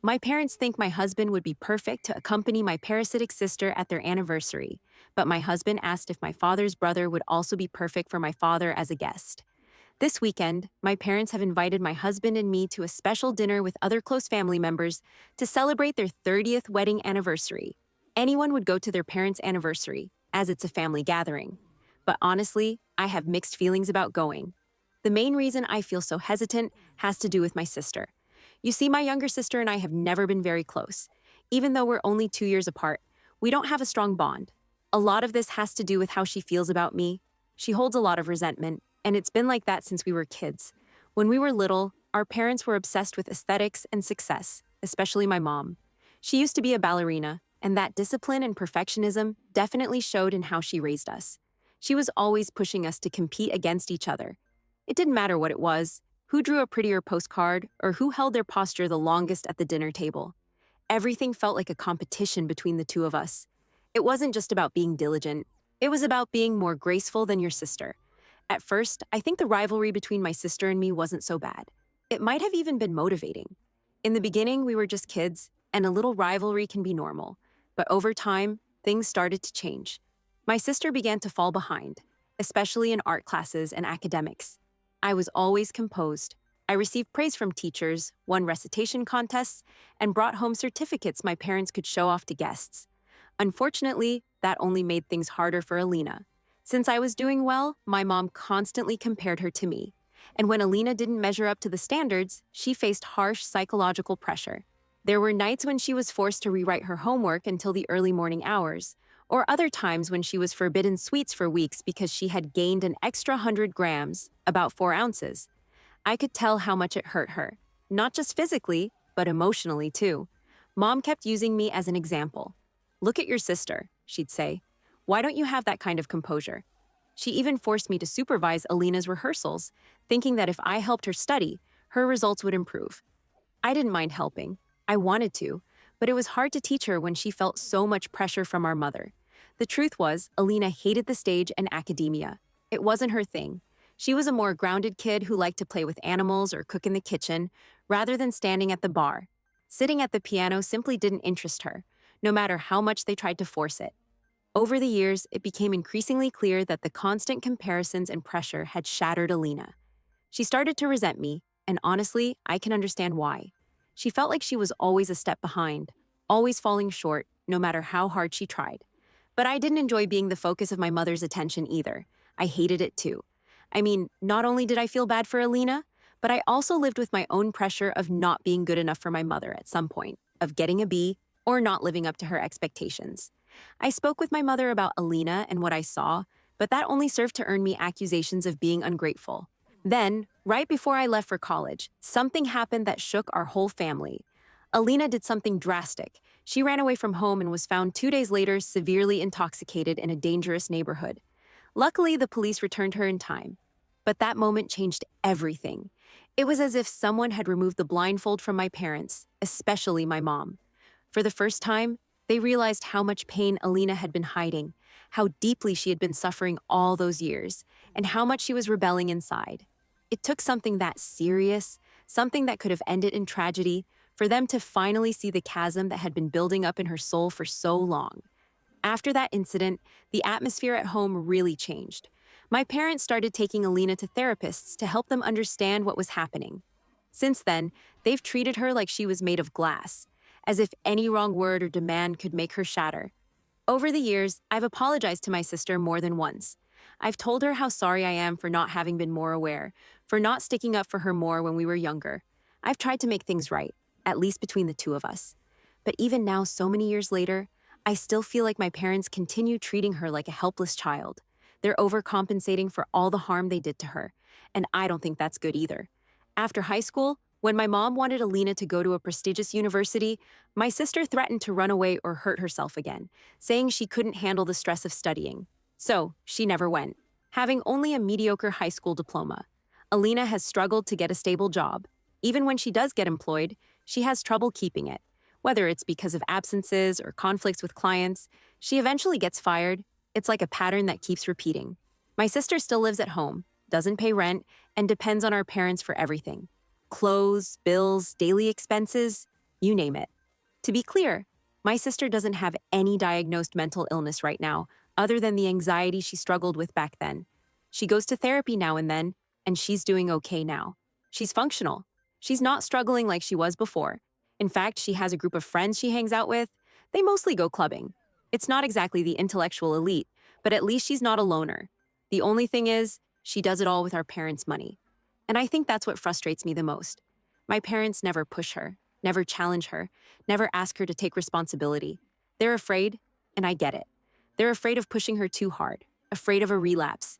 My parents think my husband would be perfect to accompany my parasitic sister at their anniversary, but my husband asked if my father's brother would also be perfect for my father as a guest. This weekend, my parents have invited my husband and me to a special dinner with other close family members to celebrate their 30th wedding anniversary. Anyone would go to their parents' anniversary, as it's a family gathering. But honestly, I have mixed feelings about going. The main reason I feel so hesitant has to do with my sister. You see, my younger sister and I have never been very close. Even though we're only 2 years apart, we don't have a strong bond. A lot of this has to do with how she feels about me. She holds a lot of resentment, and it's been like that since we were kids. When we were little, our parents were obsessed with aesthetics and success, especially my mom. She used to be a ballerina, and that discipline and perfectionism definitely showed in how she raised us. She was always pushing us to compete against each other. It didn't matter what it was, who drew a prettier postcard, or who held their posture the longest at the dinner table. Everything felt like a competition between the two of us. It wasn't just about being diligent, it was about being more graceful than your sister. At first, I think the rivalry between my sister and me wasn't so bad. It might have even been motivating. In the beginning, we were just kids, and a little rivalry can be normal. But over time, things started to change. My sister began to fall behind, especially in art classes and academics. I was always composed. I received praise from teachers, won recitation contests, and brought home certificates my parents could show off to guests. Unfortunately, that only made things harder for Alina. Since I was doing well, my mom constantly compared her to me. And when Alina didn't measure up to the standards, she faced harsh psychological pressure. There were nights when she was forced to rewrite her homework until the early morning hours, or other times when she was forbidden sweets for weeks because she had gained an extra 100 grams, about 4 ounces. I could tell how much it hurt her, not just physically, but emotionally too. Mom kept using me as an example. "Look at your sister," she'd say. "Why don't you have that kind of composure?" She even forced me to supervise Alina's rehearsals, thinking that if I helped her study, her results would improve. I didn't mind helping. I wanted to, but it was hard to teach her when she felt so much pressure from our mother. The truth was, Alina hated the stage and academia. It wasn't her thing. She was a more grounded kid who liked to play with animals or cook in the kitchen, rather than standing at the bar. Sitting at the piano simply didn't interest her, no matter how much they tried to force it. Over the years, it became increasingly clear that the constant comparisons and pressure had shattered Alina. She started to resent me, and honestly, I can understand why. She felt like she was always a step behind, always falling short, no matter how hard she tried. But I didn't enjoy being the focus of my mother's attention either. I hated it too. I mean, not only did I feel bad for Alina, but I also lived with my own pressure of not being good enough for my mother at some point, of getting a B, or not living up to her expectations. I spoke with my mother about Alina and what I saw, but that only served to earn me accusations of being ungrateful. Then, right before I left for college, something happened that shook our whole family. Alina did something drastic. She ran away from home and was found 2 days later severely intoxicated in a dangerous neighborhood. Luckily, the police returned her in time. But that moment changed everything. It was as if someone had removed the blindfold from my parents, especially my mom. For the first time, they realized how much pain Alina had been hiding, how deeply she had been suffering all those years, and how much she was rebelling inside. It took something that serious, something that could have ended in tragedy, for them to finally see the chasm that had been building up in her soul for so long. After that incident, the atmosphere at home really changed. My parents started taking Alina to therapists to help them understand what was happening. Since then, they've treated her like she was made of glass, as if any wrong word or demand could make her shatter. Over the years, I've apologized to my sister more than once. I've told her how sorry I am for not having been more aware, for not sticking up for her more when we were younger. I've tried to make things right, at least between the two of us. But even now, so many years later, I still feel like my parents continue treating her like a helpless child. They're overcompensating for all the harm they did to her, and I don't think that's good either. After high school, when my mom wanted Alina to go to a prestigious university, my sister threatened to run away or hurt herself again, saying she couldn't handle the stress of studying. So, she never went, having only a mediocre high school diploma. Alina has struggled to get a stable job. Even when she does get employed, she has trouble keeping it. Whether it's because of absences or conflicts with clients, she eventually gets fired. It's like a pattern that keeps repeating. My sister still lives at home, doesn't pay rent, and depends on our parents for everything. Clothes, bills, daily expenses. you name it. To be clear, my sister doesn't have any diagnosed mental illness right now, other than the anxiety she struggled with back then. She goes to therapy now and then, and she's doing okay now. She's functional. She's not struggling like she was before. In fact, she has a group of friends she hangs out with. They mostly go clubbing. It's not exactly the intellectual elite, but at least she's not a loner. The only thing is, she does it all with our parents' money. And I think that's what frustrates me the most. My parents never push her, never challenge her, never ask her to take responsibility. They're afraid, and I get it. They're afraid of pushing her too hard, afraid of a relapse.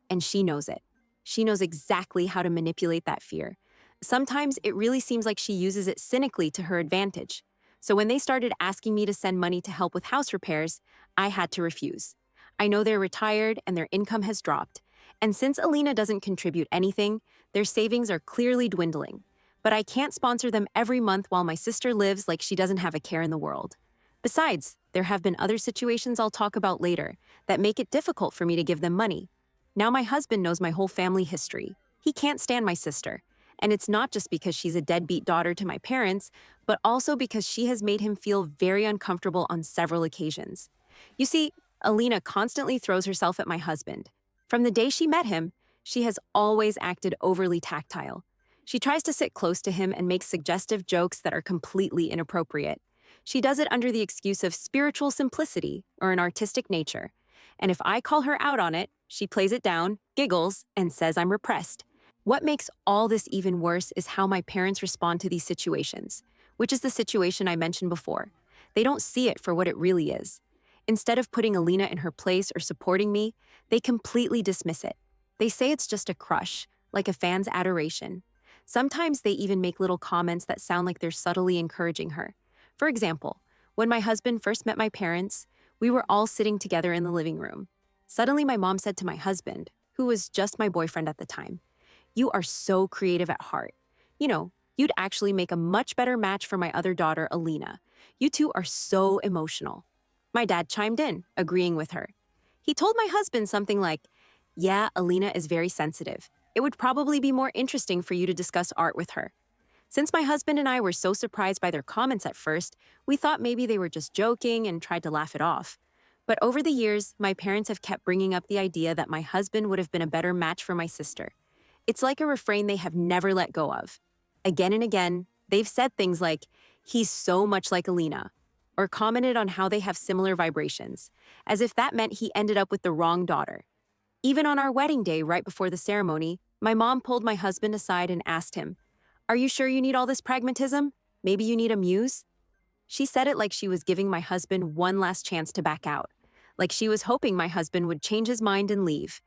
And she knows it. She knows exactly how to manipulate that fear. Sometimes it really seems like she uses it cynically to her advantage. So when they started asking me to send money to help with house repairs, I had to refuse. I know they're retired and their income has dropped. And since Alina doesn't contribute anything, their savings are clearly dwindling. But I can't sponsor them every month while my sister lives like she doesn't have a care in the world. Besides, there have been other situations I'll talk about later that make it difficult for me to give them money. Now my husband knows my whole family history. He can't stand my sister. And it's not just because she's a deadbeat daughter to my parents, but also because she has made him feel very uncomfortable on several occasions. You see, Alina constantly throws herself at my husband. From the day she met him, she has always acted overly tactile. She tries to sit close to him and make suggestive jokes that are completely inappropriate. She does it under the excuse of spiritual simplicity or an artistic nature. And if I call her out on it, she plays it down, giggles, and says I'm repressed. What makes all this even worse is how my parents respond to these situations, which is the situation I mentioned before. They don't see it for what it really is. Instead of putting Alina in her place or supporting me, they completely dismiss it. They say it's just a crush, like a fan's adoration. Sometimes they even make little comments that sound like they're subtly encouraging her. For example, when my husband first met my parents, we were all sitting together in the living room. Suddenly, my mom said to my husband, who was just my boyfriend at the time, "You are so creative at heart. You'd actually make a much better match for my other daughter, Alina. You two are so emotional." My dad chimed in, agreeing with her. He told my husband something like, "Yeah, Alina is very sensitive. It would probably be more interesting for you to discuss art with her." Since my husband and I were so surprised by their comments at first, we thought maybe they were just joking and tried to laugh it off. But over the years, my parents have kept bringing up the idea that my husband would have been a better match for my sister. It's like a refrain they have never let go of. Again and again, they've said things like, "He's so much like Alina," or commented on how they have similar vibrations, as if that meant he ended up with the wrong daughter. Even on our wedding day, right before the ceremony, my mom pulled my husband aside and asked him, "Are you sure you need all this pragmatism? Maybe you need a muse?" She said it like she was giving my husband one last chance to back out, like she was hoping my husband would change his mind and leave.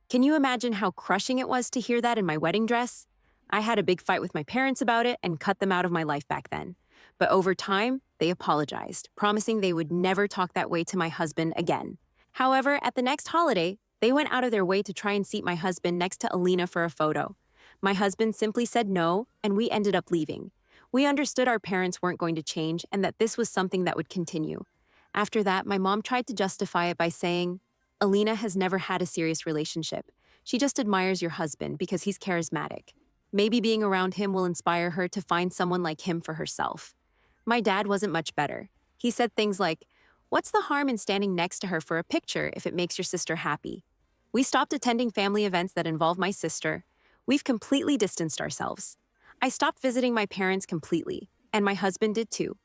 Can you imagine how crushing it was to hear that in my wedding dress? I had a big fight with my parents about it and cut them out of my life back then. But over time, they apologized, promising they would never talk that way to my husband again. However, at the next holiday, they went out of their way to try and seat my husband next to Alina for a photo. My husband simply said no, and we ended up leaving. We understood our parents weren't going to change and that this was something that would continue. After that, my mom tried to justify it by saying, "Alina has never had a serious relationship. She just admires your husband because he's charismatic. Maybe being around him will inspire her to find someone like him for herself." My dad wasn't much better. He said things like, "What's the harm in standing next to her for a picture if it makes your sister happy?" We stopped attending family events that involve my sister. We've completely distanced ourselves. I stopped visiting my parents completely, and my husband did too.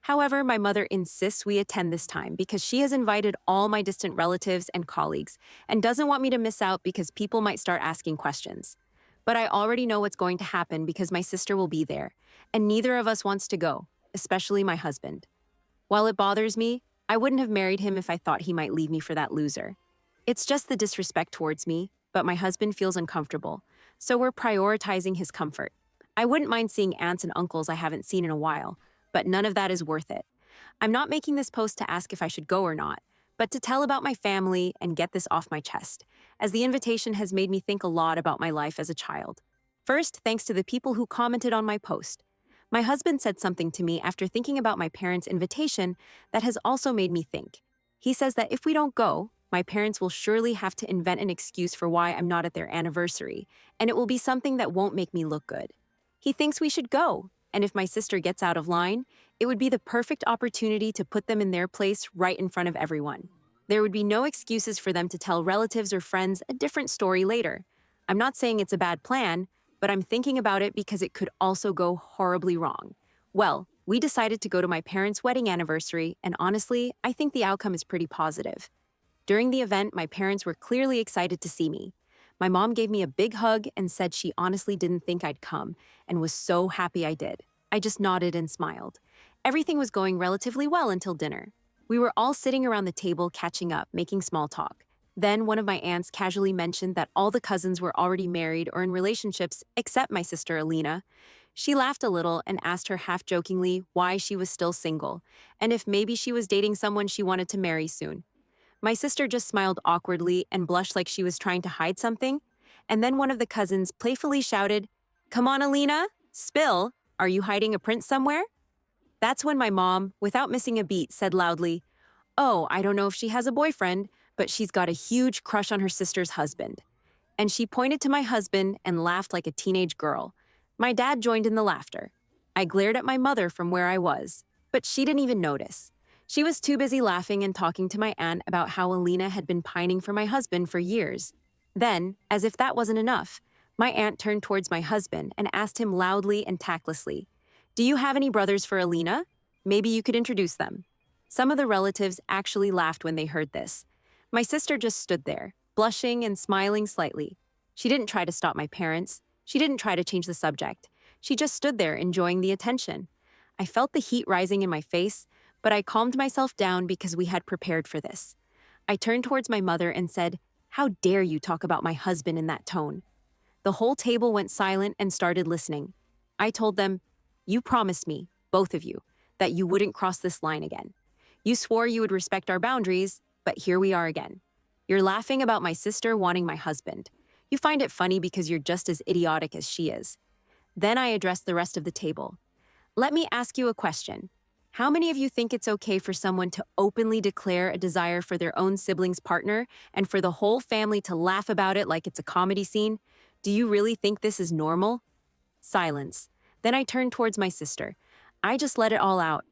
However, my mother insists we attend this time because she has invited all my distant relatives and colleagues and doesn't want me to miss out because people might start asking questions. But I already know what's going to happen because my sister will be there, and neither of us wants to go, especially my husband. While it bothers me, I wouldn't have married him if I thought he might leave me for that loser. It's just the disrespect towards me, but my husband feels uncomfortable, so we're prioritizing his comfort. I wouldn't mind seeing aunts and uncles I haven't seen in a while, but none of that is worth it. I'm not making this post to ask if I should go or not, but to tell about my family and get this off my chest, as the invitation has made me think a lot about my life as a child. First, thanks to the people who commented on my post. My husband said something to me after thinking about my parents' invitation that has also made me think. He says that if we don't go, my parents will surely have to invent an excuse for why I'm not at their anniversary, and it will be something that won't make me look good. He thinks we should go, and if my sister gets out of line, it would be the perfect opportunity to put them in their place right in front of everyone. There would be no excuses for them to tell relatives or friends a different story later. I'm not saying it's a bad plan, but I'm thinking about it because it could also go horribly wrong. Well, we decided to go to my parents' wedding anniversary, and honestly, I think the outcome is pretty positive. During the event, my parents were clearly excited to see me. My mom gave me a big hug and said she honestly didn't think I'd come and was so happy I did. I just nodded and smiled. Everything was going relatively well until dinner. We were all sitting around the table catching up, making small talk. Then one of my aunts casually mentioned that all the cousins were already married or in relationships except my sister Alina. She laughed a little and asked her half jokingly why she was still single and if maybe she was dating someone she wanted to marry soon. My sister just smiled awkwardly and blushed like she was trying to hide something. And then one of the cousins playfully shouted, "Come on, Alina, spill. Are you hiding a prince somewhere?" That's when my mom, without missing a beat, said loudly, "Oh, I don't know if she has a boyfriend, but she's got a huge crush on her sister's husband." And she pointed to my husband and laughed like a teenage girl. My dad joined in the laughter. I glared at my mother from where I was, but she didn't even notice. She was too busy laughing and talking to my aunt about how Alina had been pining for my husband for years. Then, as if that wasn't enough, my aunt turned towards my husband and asked him loudly and tactlessly, "Do you have any brothers for Alina? Maybe you could introduce them." Some of the relatives actually laughed when they heard this. My sister just stood there, blushing and smiling slightly. She didn't try to stop my parents. She didn't try to change the subject. She just stood there enjoying the attention. I felt the heat rising in my face, but I calmed myself down because we had prepared for this. I turned towards my mother and said, "How dare you talk about my husband in that tone?" The whole table went silent and started listening. I told them, "You promised me, both of you, that you wouldn't cross this line again. You swore you would respect our boundaries, but here we are again. You're laughing about my sister wanting my husband. You find it funny because you're just as idiotic as she is." Then I addressed the rest of the table. "Let me ask you a question. How many of you think it's okay for someone to openly declare a desire for their own sibling's partner and for the whole family to laugh about it like it's a comedy scene? Do you really think this is normal?" Silence. Then I turned towards my sister. I just let it all out.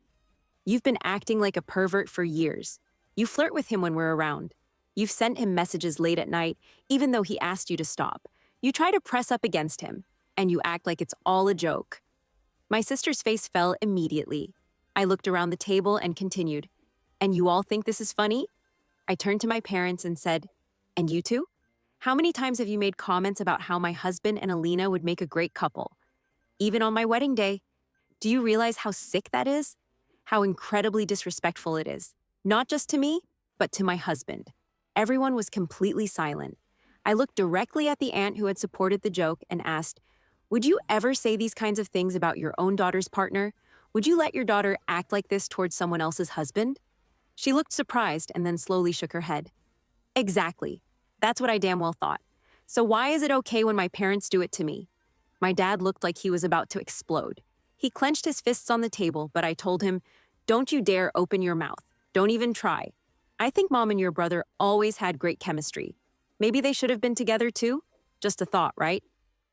"You've been acting like a pervert for years. You flirt with him when we're around. You've sent him messages late at night, even though he asked you to stop. You try to press up against him, and you act like it's all a joke." My sister's face fell immediately. I looked around the table and continued, "And you all think this is funny?" I turned to my parents and said, "And you two? How many times have you made comments about how my husband and Alina would make a great couple? Even on my wedding day. Do you realize how sick that is? How incredibly disrespectful it is? Not just to me, but to my husband." Everyone was completely silent. I looked directly at the aunt who had supported the joke and asked, "Would you ever say these kinds of things about your own daughter's partner? Would you let your daughter act like this towards someone else's husband?" She looked surprised and then slowly shook her head. "Exactly. That's what I damn well thought. So why is it okay when my parents do it to me?" My dad looked like he was about to explode. He clenched his fists on the table, but I told him, "Don't you dare open your mouth. Don't even try. I think Mom and your brother always had great chemistry. Maybe they should have been together too? Just a thought, right?"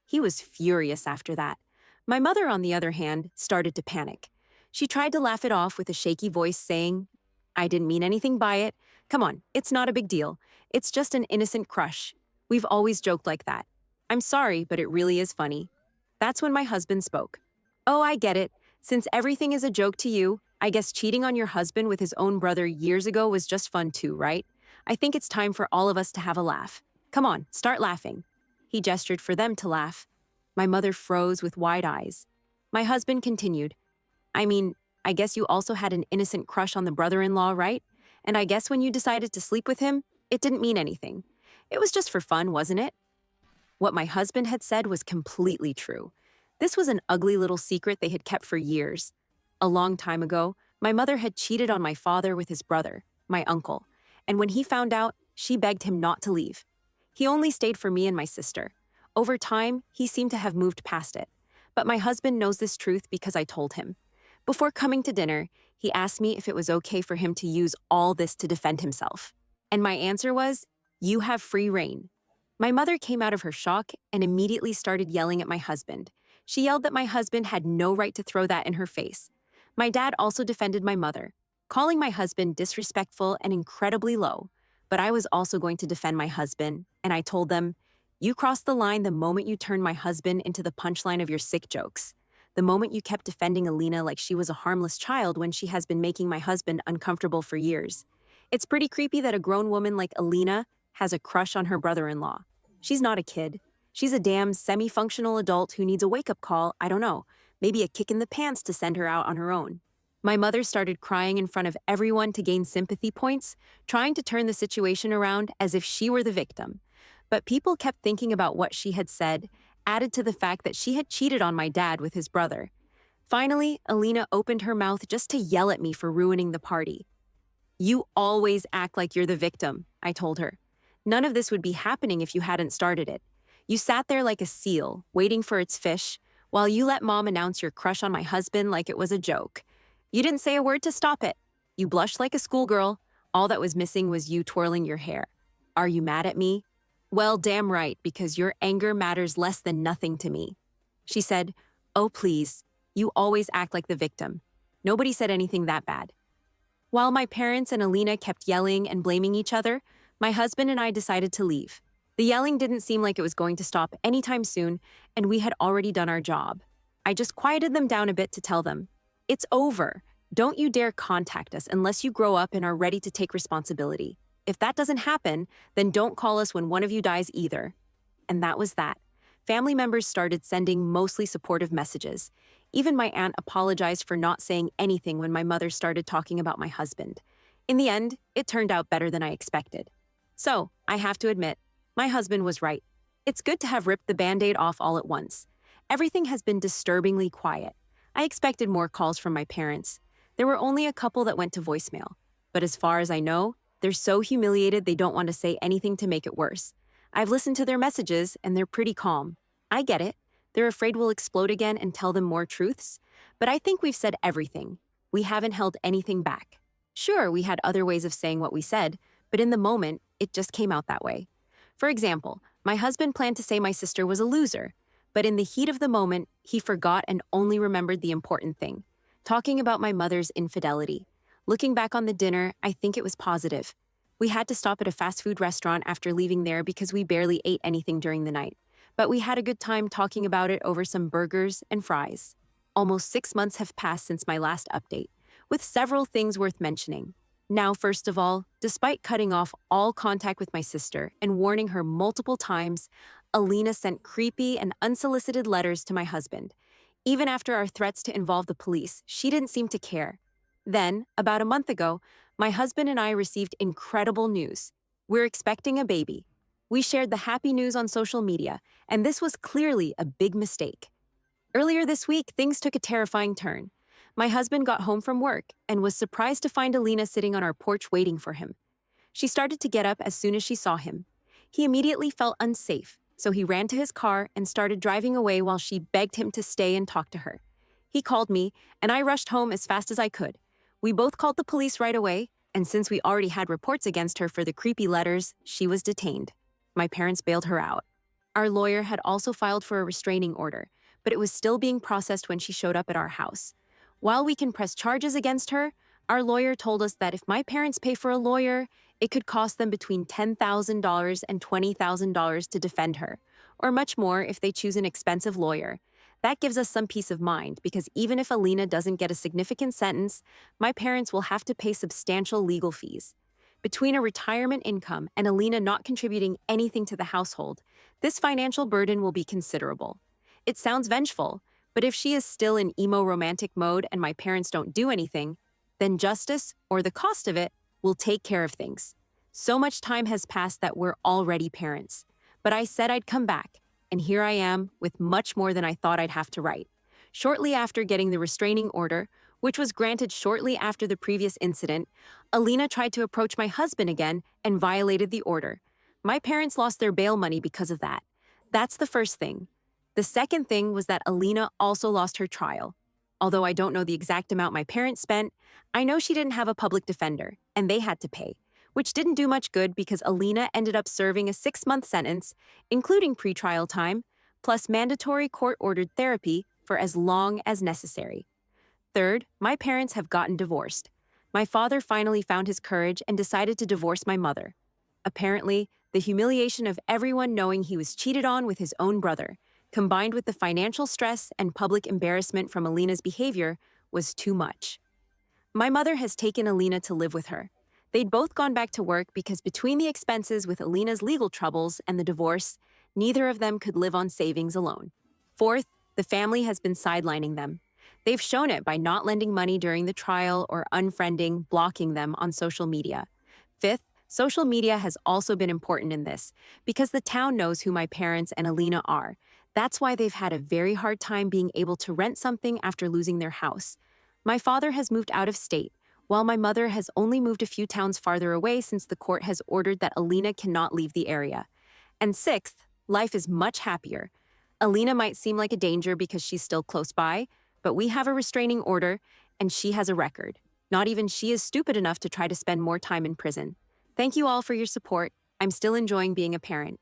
He was furious after that. My mother, on the other hand, started to panic. She tried to laugh it off with a shaky voice, saying, "I didn't mean anything by it. Come on, it's not a big deal. It's just an innocent crush. We've always joked like that. I'm sorry, but it really is funny." That's when my husband spoke. "Oh, I get it. Since everything is a joke to you, I guess cheating on your husband with his own brother years ago was just fun too, right? I think it's time for all of us to have a laugh. Come on, start laughing." He gestured for them to laugh. My mother froze with wide eyes. My husband continued, "I mean, I guess you also had an innocent crush on the brother-in-law, right? And I guess when you decided to sleep with him, it didn't mean anything. It was just for fun, wasn't it?" What my husband had said was completely true. This was an ugly little secret they had kept for years. A long time ago, my mother had cheated on my father with his brother, my uncle, and when he found out, she begged him not to leave. He only stayed for me and my sister. Over time, he seemed to have moved past it. But my husband knows this truth because I told him. Before coming to dinner, he asked me if it was okay for him to use all this to defend himself. And my answer was, "You have free reign." My mother came out of her shock and immediately started yelling at my husband. She yelled that my husband had no right to throw that in her face. My dad also defended my mother, calling my husband disrespectful and incredibly low. But I was also going to defend my husband, and I told them, "You crossed the line the moment you turned my husband into the punchline of your sick jokes. The moment you kept defending Alina like she was a harmless child when she has been making my husband uncomfortable for years. It's pretty creepy that a grown woman like Alina has a crush on her brother-in-law. She's not a kid. She's a damn semi-functional adult who needs a wake-up call, I don't know, maybe a kick in the pants to send her out on her own." My mother started crying in front of everyone to gain sympathy points, trying to turn the situation around as if she were the victim. But people kept thinking about what she had said, added to the fact that she had cheated on my dad with his brother. Finally, Alina opened her mouth just to yell at me for ruining the party. "You always act like you're the victim," I told her. "None of this would be happening if you hadn't started it. You sat there like a seal, waiting for its fish, while you let mom announce your crush on my husband like it was a joke. You didn't say a word to stop it. You blushed like a schoolgirl. All that was missing was you twirling your hair. Are you mad at me? Well, damn right, because your anger matters less than nothing to me." She said, "Oh, please. You always act like the victim. Nobody said anything that bad." While my parents and Alina kept yelling and blaming each other, my husband and I decided to leave. The yelling didn't seem like it was going to stop anytime soon, and we had already done our job. I just quieted them down a bit to tell them, "It's over. Don't you dare contact us unless you grow up and are ready to take responsibility. If that doesn't happen, then don't call us when one of you dies either." And that was that. Family members started sending mostly supportive messages. Even my aunt apologized for not saying anything when my mother started talking about my husband. In the end, it turned out better than I expected. So, I have to admit, my husband was right. It's good to have ripped the Band-Aid off all at once. Everything has been disturbingly quiet. I expected more calls from my parents. There were only a couple that went to voicemail. But as far as I know, they're so humiliated they don't want to say anything to make it worse. I've listened to their messages, and they're pretty calm. I get it. They're afraid we'll explode again and tell them more truths. But I think we've said everything. We haven't held anything back. Sure, we had other ways of saying what we said, but in the moment, it just came out that way. For example, my husband planned to say my sister was a loser, but in the heat of the moment, he forgot and only remembered the important thing, talking about my mother's infidelity. Looking back on the dinner, I think it was positive. We had to stop at a fast food restaurant after leaving there because we barely ate anything during the night. But we had a good time talking about it over some burgers and fries. Almost 6 months have passed since my last update, with several things worth mentioning. Now, first of all, despite cutting off all contact with my sister and warning her multiple times, Alina sent creepy and unsolicited letters to my husband. Even after our threats to involve the police, she didn't seem to care. Then, about a month ago, my husband and I received incredible news. We're expecting a baby. We shared the happy news on social media, and this was clearly a big mistake. Earlier this week, things took a terrifying turn. My husband got home from work and was surprised to find Alina sitting on our porch waiting for him. She started to get up as soon as she saw him. He immediately felt unsafe, so he ran to his car and started driving away while she begged him to stay and talk to her. He called me, and I rushed home as fast as I could. We both called the police right away, and since we already had reports against her for the creepy letters, she was detained. My parents bailed her out. Our lawyer had also filed for a restraining order, but it was still being processed when she showed up at our house. While we can press charges against her, our lawyer told us that if my parents pay for a lawyer, it could cost them between $10,000 and $20,000 to defend her, or much more if they choose an expensive lawyer. That gives us some peace of mind because even if Alina doesn't get a significant sentence, my parents will have to pay substantial legal fees. Between a retirement income and Alina not contributing anything to the household, this financial burden will be considerable. It sounds vengeful, but if she is still in emo romantic mode and my parents don't do anything, then justice, or the cost of it, will take care of things. So much time has passed that we're already parents. But I said I'd come back, and here I am with much more than I thought I'd have to write. Shortly after getting the restraining order, which was granted shortly after the previous incident, Alina tried to approach my husband again and violated the order. My parents lost their bail money because of that. That's the first thing. The second thing was that Alina also lost her trial. Although I don't know the exact amount my parents spent, I know she didn't have a public defender, and they had to pay, which didn't do much good because Alina ended up serving a 6-month sentence, including pretrial time, plus mandatory court-ordered therapy for as long as necessary. Third, my parents have gotten divorced. My father finally found his courage and decided to divorce my mother. Apparently, the humiliation of everyone knowing he was cheated on with his own brother, combined with the financial stress and public embarrassment from Alina's behavior, was too much. My mother has taken Alina to live with her. They'd both gone back to work because between the expenses with Alina's legal troubles and the divorce, neither of them could live on savings alone. Fourth, the family has been sidelining them. They've shown it by not lending money during the trial or unfriending, blocking them on social media. Fifth, social media has also been important in this because the town knows who my parents and Alina are. That's why they've had a very hard time being able to rent something after losing their house. My father has moved out of state, while my mother has only moved a few towns farther away since the court has ordered that Alina cannot leave the area. And sixth, life is much happier. Alina might seem like a danger because she's still close by, but we have a restraining order, and she has a record. Not even she is stupid enough to try to spend more time in prison. Thank you all for your support. I'm still enjoying being a parent.